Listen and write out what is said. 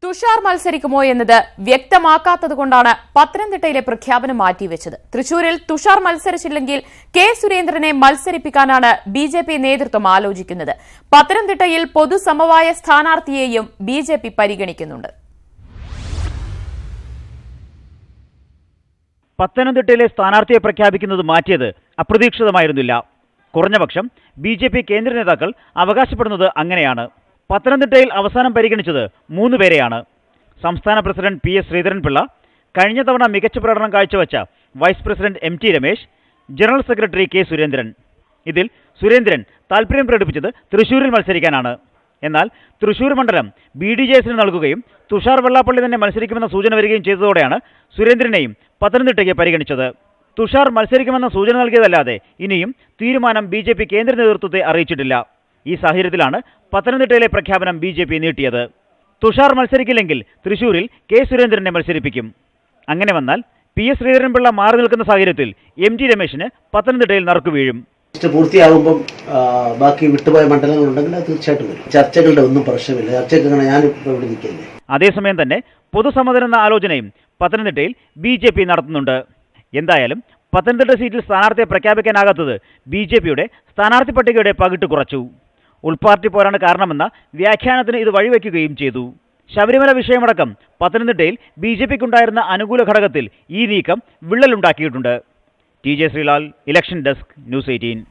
തുഷാർ മത്സരിക്കുമോ എന്നത് വ്യക്തമാക്കാത്തതുകൊണ്ടാണ് പത്തനംതിട്ടയിലെ പ്രഖ്യാപനം മാറ്റിവെച്ചത്. തൃശൂരിൽ തുഷാർ മത്സരിച്ചില്ലെങ്കിൽ കെ സുരേന്ദ്രനെ മത്സരിപ്പിക്കാനാണ് ബിജെപി നേതൃത്വം ആലോചിക്കുന്നത്. പത്തനംതിട്ടയിൽ പൊതുസമവായ സ്ഥാനാർത്ഥിയെയും ബിജെപി പരിഗണിക്കുന്നുണ്ട്. പത്തനംതിട്ടയിലെ സ്ഥാനാർത്ഥിയെ പ്രഖ്യാപിക്കുന്നത് മാറ്റിയത് അപ്രതീക്ഷിതമായിരുന്നില്ല. കുറഞ്ഞപക്ഷം ബിജെപി കേന്ദ്ര നേതാക്കൾ അവകാശപ്പെടുന്നത് അങ്ങനെയാണ്. പത്തനംതിട്ടയിൽ അവസാനം പരിഗണിച്ചത് 3 പേരെയാണ്. സംസ്ഥാന പ്രസിഡന്റ് പി എസ് ശ്രീധരൻപിള്ള, കഴിഞ്ഞ തവണ മികച്ച പ്രകടനം കാഴ്ചവെച്ച vice president M T Ramesh, general secretary K Surendran. ഇതിൽ സുരേന്ദ്രൻ താൽപര്യം പ്രകടിപ്പിച്ചത് തൃശൂരിൽ മത്സരിക്കാനാണ്. എന്നാൽ തൃശൂർ മണ്ഡലം BDJS നൽകുകയും തുഷാർ വെള്ളാപ്പള്ളി തന്നെ മത്സരിക്കുമെന്ന സൂചന വരികയും ചെയ്തതോടെയാണ് സുരേന്ദ്രനെയും പത്തനംതിട്ടയ്ക്ക് പരിഗണിച്ചത്. തുഷാർ മത്സരിക്കുമെന്ന സൂചന നൽകിയതല്ലാതെ ഇനിയും തീരുമാനം BJP കേന്ദ്ര നേതൃത്വത്തെ അറിയിച്ചിട്ടില്ല. ഈ സാഹചര്യത്തിലാണ് പത്തനംതിട്ടയിലെ പ്രഖ്യാപനം BJP നീട്ടിയത്. തുഷാർ മത്സരിക്കില്ലെങ്കിൽ തൃശൂരിൽ കെ സുരേന്ദ്രനെ മത്സരിപ്പിക്കും. അങ്ങനെ വന്നാൽ പി എസ് ശ്രീധരൻപിള്ള മാറി നിൽക്കുന്ന സാഹചര്യത്തിൽ MT രമേശിന് പത്തനംതിട്ടയിൽ നറുക്കു വീഴും. പൂർത്തിയാകുമ്പം ബാക്കി വിട്ടുപോയ മണ്ഡലങ്ങളുണ്ടെങ്കിൽ അത് തീർച്ചയായിട്ടും വരും. ചർച്ചകളുടെ ഒന്നും പ്രശ്നമില്ല. ചർച്ചയ്ക്ക് ഞാനിപ്പോൾ ഇവിടെ നിൽക്കില്ലേ. അതേസമയം തന്നെ പൊതുസമ്മതം എന്ന ആലോചനയും പത്തനംതിട്ടയിൽ BJP നടത്തുന്നുണ്ട്. എന്തായാലും പത്തനംതിട്ട സീറ്റിൽ സ്ഥാനാർത്ഥിയെ പ്രഖ്യാപിക്കാനാകാത്തത് BJPയുടെ സ്ഥാനാർത്ഥി പട്ടികയുടെ പകിട്ട് കുറച്ചു. ഉൾപാർട്ടി പോരാണ് കാരണമെന്ന വ്യാഖ്യാനത്തിന് ഇത് വഴിവെക്കുകയും ചെയ്തു. ശബരിമല വിഷയമടക്കം പത്തനംതിട്ടയിൽ BJPക്കുണ്ടായിരുന്ന അനുകൂല ഘടകത്തിൽ ഈ നീക്കം വിള്ളലുണ്ടാക്കിയിട്ടുണ്ട്. TJ Sreelal, election desk, news 18.